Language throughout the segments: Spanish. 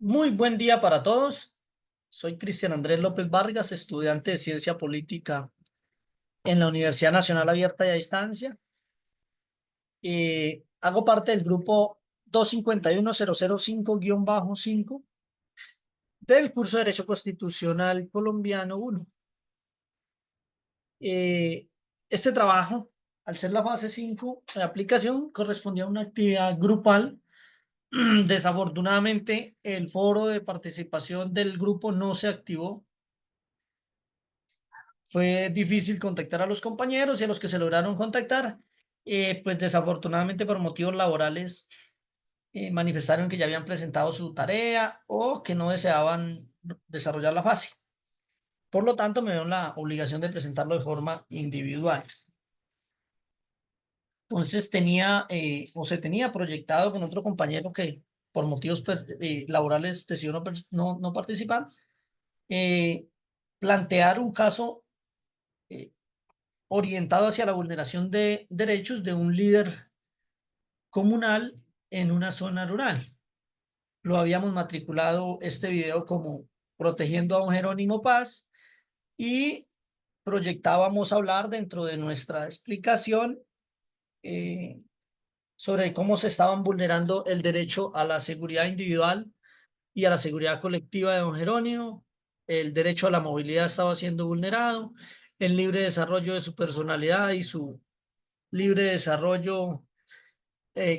Muy buen día para todos. Soy Cristian Andrés López Vargas, estudiante de Ciencia Política en la Universidad Nacional Abierta y a Distancia. Hago parte del grupo 251005-5 del curso de Derecho Constitucional Colombiano 1. Este trabajo, al ser la fase 5 de aplicación, correspondía a una actividad grupal. Desafortunadamente, el foro de participación del grupo no se activó. Fue difícil contactar a los compañeros y a los que se lograron contactar, pues desafortunadamente por motivos laborales manifestaron que ya habían presentado su tarea o que no deseaban desarrollar la fase. Por lo tanto, me veo en la obligación de presentarlo de forma individual. Entonces se tenía proyectado con otro compañero que por motivos laborales decidió no participar, eh, plantear un caso eh, orientado hacia la vulneración de derechos de un líder comunal en una zona rural. Lo habíamos matriculado este video como Protegiendo a don Jerónimo Paz y proyectábamos hablar dentro de nuestra explicación eh, sobre cómo se estaban vulnerando el derecho a la seguridad individual y a la seguridad colectiva de don Jerónimo. El derecho a la movilidad estaba siendo vulnerado, el libre desarrollo de su personalidad y su libre desarrollo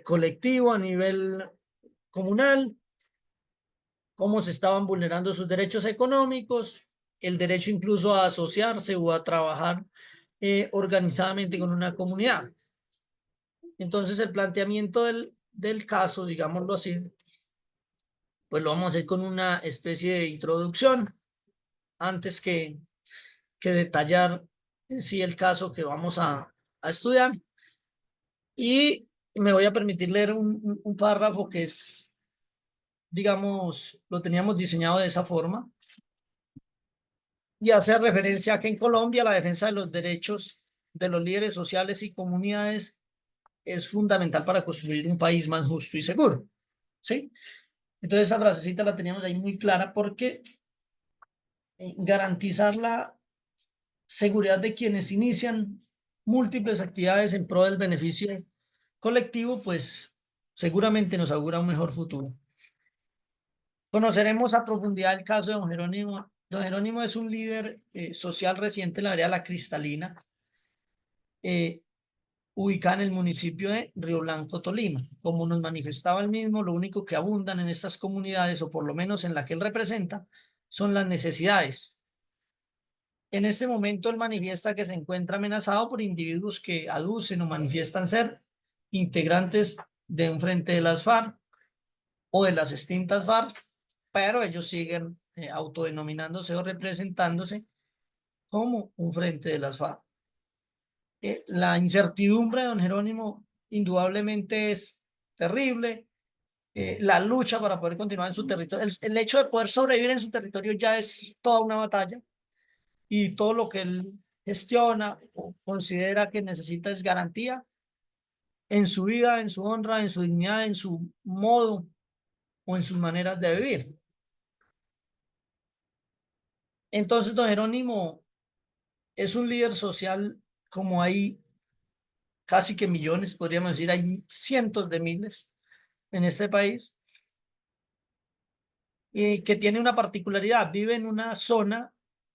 colectivo a nivel comunal, cómo se estaban vulnerando sus derechos económicos, el derecho incluso a asociarse o a trabajar organizadamente con una comunidad. Entonces el planteamiento del caso, digámoslo así, pues lo vamos a hacer con una especie de introducción antes que detallar en sí el caso que vamos a estudiar. Y me voy a permitir leer un párrafo que es, digamos, lo teníamos diseñado de esa forma y hace referencia a que en Colombia la defensa de los derechos de los líderes sociales y comunidades es fundamental para construir un país más justo y seguro. ¿Sí? Entonces esa frasecita la teníamos ahí muy clara porque garantizar la seguridad de quienes inician múltiples actividades en pro del beneficio colectivo, pues seguramente nos augura un mejor futuro. Conoceremos a profundidad el caso de don Jerónimo. Don Jerónimo es un líder social reciente en la vereda La Cristalina, eh, ubicada en el municipio de Río Blanco, Tolima. Como nos manifestaba el mismo, lo único que abundan en estas comunidades, o por lo menos en la que él representa, son las necesidades. En este momento él manifiesta que se encuentra amenazado por individuos que aducen o manifiestan ser integrantes de un frente de las FARC o de las extintas FARC, pero ellos siguen autodenominándose o representándose como un frente de las FARC. La incertidumbre de don Jerónimo indudablemente es terrible. La lucha para poder continuar en su territorio, el hecho de poder sobrevivir en su territorio ya es toda una batalla y todo lo que él gestiona o considera que necesita es garantía en su vida, en su honra, en su dignidad, en su modo o en sus maneras de vivir. Entonces, don Jerónimo es un líder social como hay casi que millones, podríamos decir, hay cientos de miles en este país, que tiene una particularidad, vive en una zona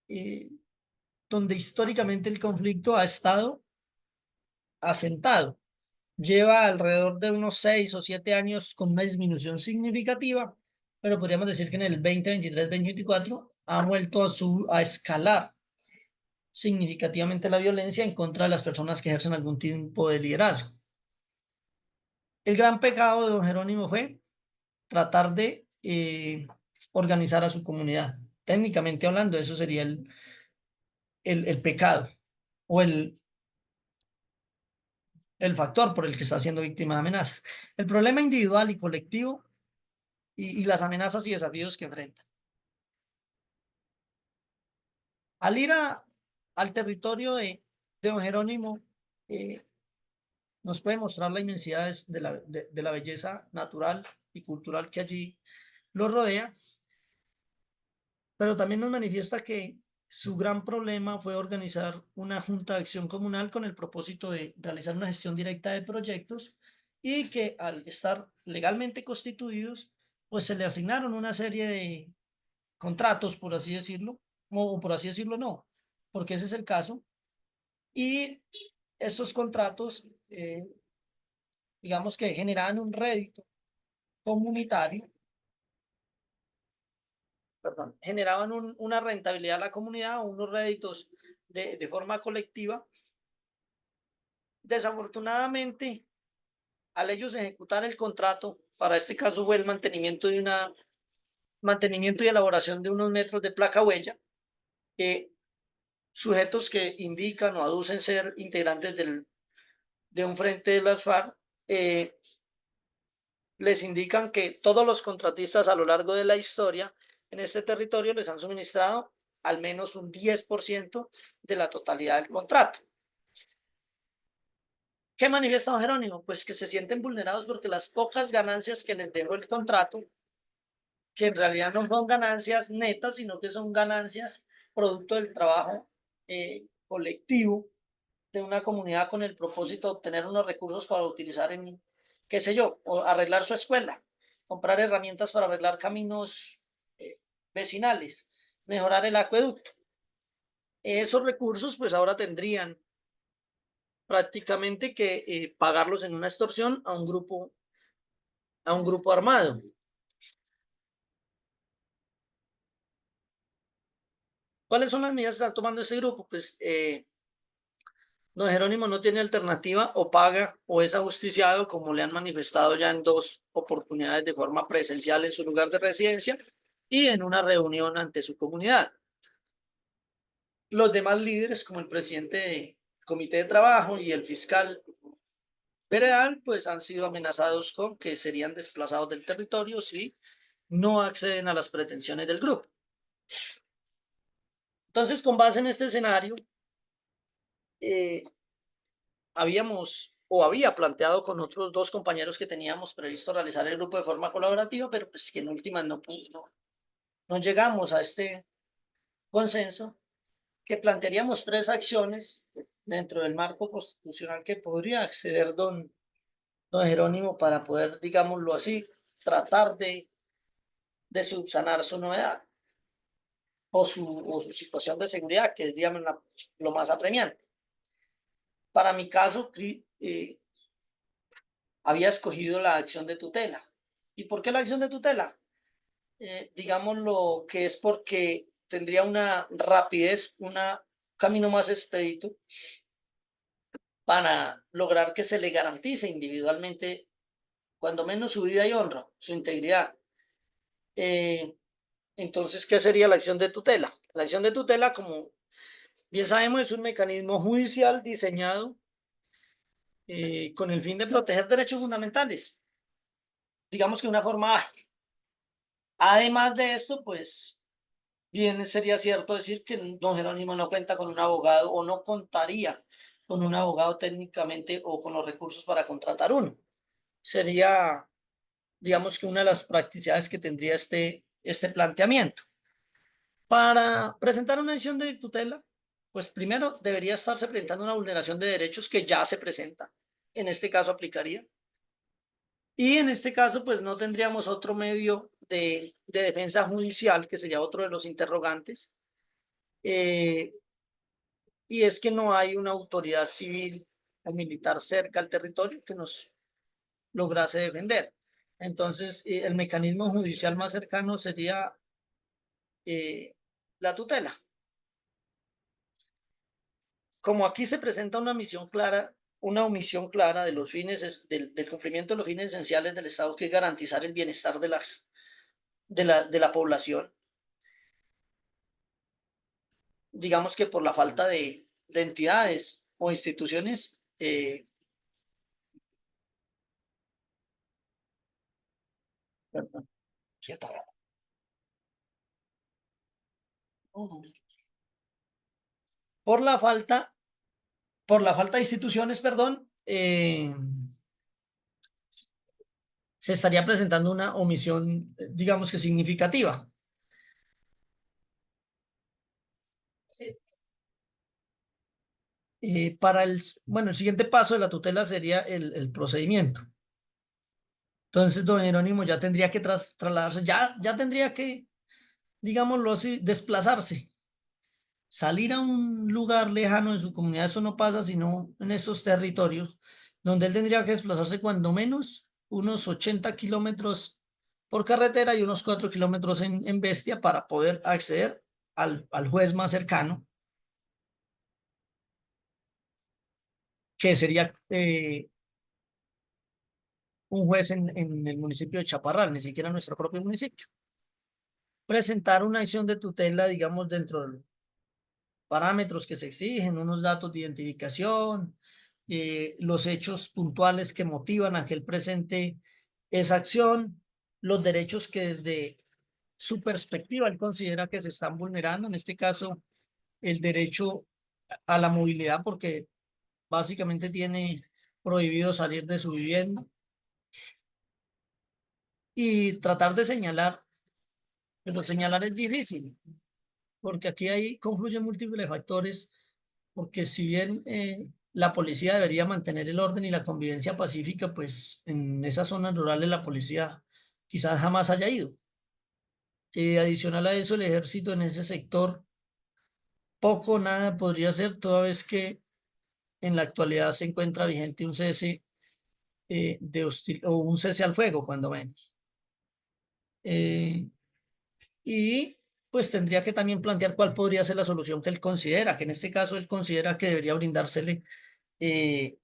eh, donde históricamente el conflicto ha estado asentado. Lleva alrededor de unos 6 o 7 años con una disminución significativa, pero podríamos decir que en el 2023-2024 ha vuelto a escalar significativamente la violencia en contra de las personas que ejercen algún tipo de liderazgo. El gran pecado de don Jerónimo fue tratar de organizar a su comunidad. Técnicamente hablando, eso sería el pecado o el factor por el que está siendo víctima de amenazas. El problema individual y colectivo y las amenazas y desafíos que enfrenta. Al ir al territorio de don Jerónimo, eh, nos puede mostrar la inmensidad de la belleza natural y cultural que allí lo rodea, pero también nos manifiesta que su gran problema fue organizar una junta de acción comunal con el propósito de realizar una gestión directa de proyectos y que al estar legalmente constituidos, pues se le asignaron una serie de contratos, por así decirlo, o por así decirlo no, porque ese es el caso, y estos contratos, digamos que generaban un rédito comunitario, perdón, generaban una rentabilidad a la comunidad, unos réditos de forma colectiva. Desafortunadamente, al ellos ejecutar el contrato, para este caso fue el mantenimiento y elaboración de unos metros de placa huella, sujetos que indican o aducen ser integrantes de un frente de las FARC, les indican que todos los contratistas a lo largo de la historia en este territorio les han suministrado al menos un 10% de la totalidad del contrato. ¿Qué manifiesta don Jerónimo? Pues que se sienten vulnerados porque las pocas ganancias que les dejó el contrato, que en realidad no son ganancias netas, sino que son ganancias producto del trabajo colectivo de una comunidad con el propósito de obtener unos recursos para utilizar en, qué sé yo, o arreglar su escuela, comprar herramientas para arreglar caminos vecinales, mejorar el acueducto. Esos recursos pues ahora tendrían prácticamente que pagarlos en una extorsión a un grupo armado. ¿Cuáles son las medidas que está tomando este grupo? Pues don Jerónimo no tiene alternativa, o paga o es ajusticiado, como le han manifestado ya en dos oportunidades de forma presencial en su lugar de residencia y en una reunión ante su comunidad. Los demás líderes, como el presidente del comité de trabajo y el fiscal federal, pues han sido amenazados con que serían desplazados del territorio si no acceden a las pretensiones del grupo. Entonces, con base en este escenario, eh, había planteado con otros dos compañeros que teníamos previsto realizar el grupo de forma colaborativa, pero pues que en últimas no llegamos a este consenso, que plantearíamos tres acciones dentro del marco constitucional que podría acceder don Jerónimo para poder, digámoslo así, tratar de subsanar su novedad o su situación de seguridad, que es, digamos, lo más apremiante. Para mi caso, había escogido la acción de tutela. ¿Y por qué la acción de tutela? Digamos lo que es porque tendría una rapidez, un camino más expedito para lograr que se le garantice individualmente, cuando menos su vida y honra, su integridad. Entonces, ¿qué sería la acción de tutela? La acción de tutela, como bien sabemos, es un mecanismo judicial diseñado con el fin de proteger derechos fundamentales. Digamos que una forma ágil. Además de esto, pues bien sería cierto decir que don Jerónimo no cuenta con un abogado o no contaría con un abogado técnicamente o con los recursos para contratar uno. Sería, digamos que una de las practicidades que tendría este planteamiento. Para presentar una acción de tutela, pues primero debería estarse presentando una vulneración de derechos que ya se presenta. En este caso aplicaría. Y en este caso, pues no tendríamos otro medio de defensa judicial, que sería otro de los interrogantes. Y es que no hay una autoridad civil o militar cerca al territorio que nos lograse defender. Entonces, el mecanismo judicial más cercano sería la tutela. Como aquí se presenta una misión clara, una omisión clara de los fines del cumplimiento de los fines esenciales del Estado, que es garantizar el bienestar de la población, digamos que por la falta de entidades o instituciones perdón, quieta, por la falta, por la falta de instituciones, perdón, se estaría presentando una omisión, digamos que significativa. Bueno, el siguiente paso de la tutela sería el procedimiento. Entonces, don Jerónimo ya tendría que trasladarse, ya tendría que, digámoslo así, desplazarse, salir a un lugar lejano en su comunidad. Eso no pasa sino en esos territorios, donde él tendría que desplazarse cuando menos unos 80 kilómetros por carretera y unos 4 kilómetros en bestia para poder acceder al juez más cercano, que sería un juez en el municipio de Chaparral, ni siquiera nuestro propio municipio. Presentar una acción de tutela, digamos, dentro de los parámetros que se exigen, unos datos de identificación, los hechos puntuales que motivan a que él presente esa acción, los derechos que desde su perspectiva él considera que se están vulnerando, en este caso el derecho a la movilidad, porque básicamente tiene prohibido salir de su vivienda, y tratar de señalar, pero señalar es difícil, porque aquí ahí confluyen múltiples factores, porque si bien la policía debería mantener el orden y la convivencia pacífica, pues en esas zonas rurales la policía quizás jamás haya ido. Adicional a eso, el ejército en ese sector poco o nada podría hacer, toda vez que en la actualidad se encuentra vigente un cese o un cese al fuego, cuando menos. Eh, y pues tendría que también plantear cuál podría ser la solución que él considera, que en este caso él considera que debería brindársele eh,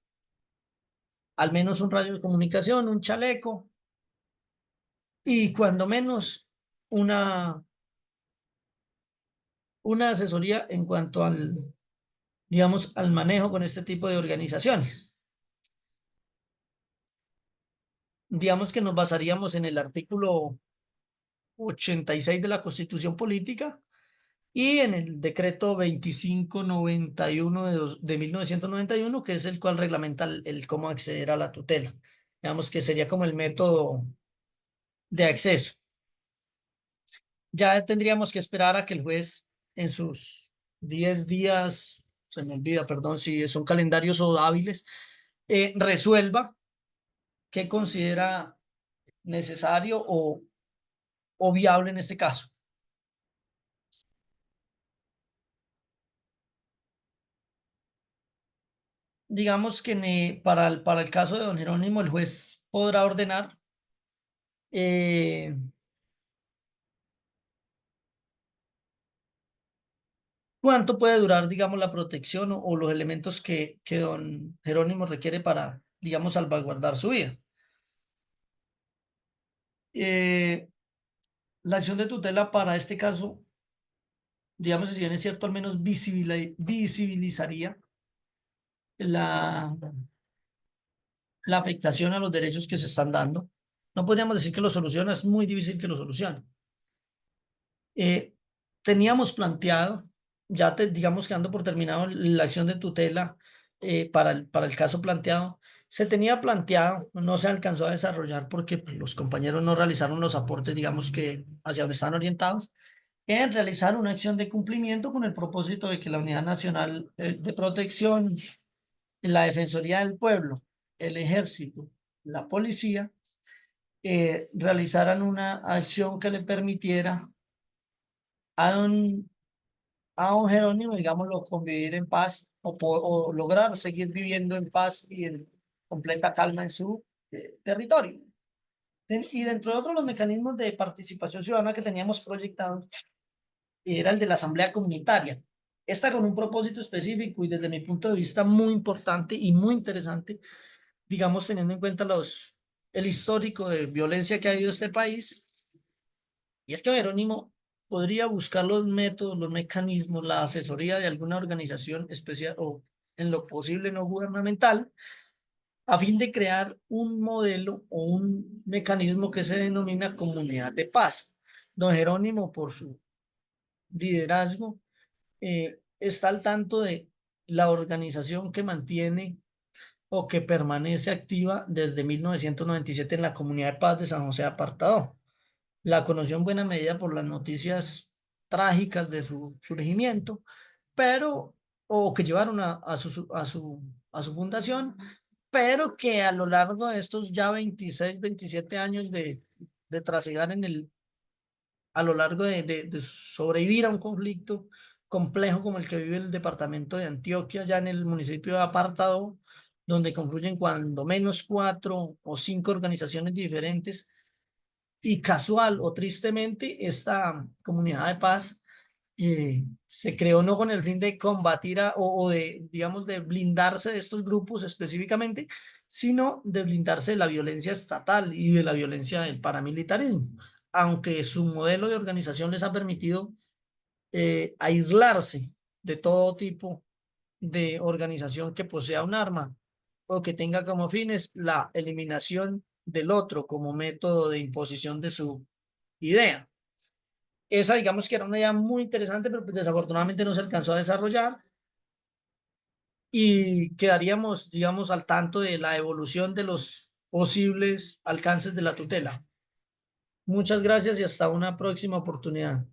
al menos un radio de comunicación, un chaleco y cuando menos una, una asesoría en cuanto al, digamos, al manejo con este tipo de organizaciones. Digamos que nos basaríamos en el artículo 86 de la Constitución Política y en el decreto 2591 de 1991, que es el cual reglamenta el cómo acceder a la tutela. Digamos que sería como el método de acceso. Ya tendríamos que esperar a que el juez en sus 10 días, se me olvida, perdón, si son calendarios o hábiles, resuelva qué considera necesario o viable en este caso. Digamos que para el caso de don Jerónimo, el juez podrá ordenar eh, cuánto puede durar, digamos, la protección o los elementos que don Jerónimo requiere para, digamos, salvaguardar su vida. Eh, la acción de tutela para este caso, digamos, si bien es cierto, al menos visibilizaría la, la afectación a los derechos que se están dando. No podríamos decir que lo soluciona, es muy difícil que lo solucione. Eh, teníamos planteado, digamos que dando por terminado la acción de tutela para el caso planteado, se tenía planteado, no se alcanzó a desarrollar porque pues, los compañeros no realizaron los aportes, digamos que hacia donde están orientados, en realizar una acción de cumplimiento con el propósito de que la Unidad Nacional de Protección, la Defensoría del Pueblo, el Ejército, la Policía, realizaran una acción que le permitiera a don a un Jerónimo, digámoslo, convivir en paz o lograr seguir viviendo en paz y en completa calma en su territorio. Y dentro de otros los mecanismos de participación ciudadana que teníamos proyectados, era el de la asamblea comunitaria. Esta con un propósito específico y desde mi punto de vista muy importante y muy interesante, digamos, teniendo en cuenta el histórico de violencia que ha habido en este país. Y es que Jerónimo podría buscar los métodos, los mecanismos, la asesoría de alguna organización especial o en lo posible no gubernamental, a fin de crear un modelo o un mecanismo que se denomina comunidad de paz. Don Jerónimo, por su liderazgo, está al tanto de la organización que mantiene o que permanece activa desde 1997 en la Comunidad de Paz de San José de Apartadó. La conoció en buena medida por las noticias trágicas de su surgimiento, pero, o que llevaron a su fundación, pero que a lo largo de estos ya 26, 27 años de trasegar a lo largo de sobrevivir a un conflicto complejo como el que vive el departamento de Antioquia, ya en el municipio de Apartado, donde confluyen cuando menos 4 o 5 organizaciones diferentes, y casual o tristemente, esta comunidad de paz se creó no con el fin de combatir o de, digamos, de blindarse de estos grupos específicamente, sino de blindarse de la violencia estatal y de la violencia del paramilitarismo, aunque su modelo de organización les ha permitido aislarse de todo tipo de organización que posea un arma o que tenga como fines la eliminación del otro como método de imposición de su idea. Esa, digamos que era una idea muy interesante, pero pues desafortunadamente no se alcanzó a desarrollar y quedaríamos, digamos, al tanto de la evolución de los posibles alcances de la tutela. Muchas gracias y hasta una próxima oportunidad.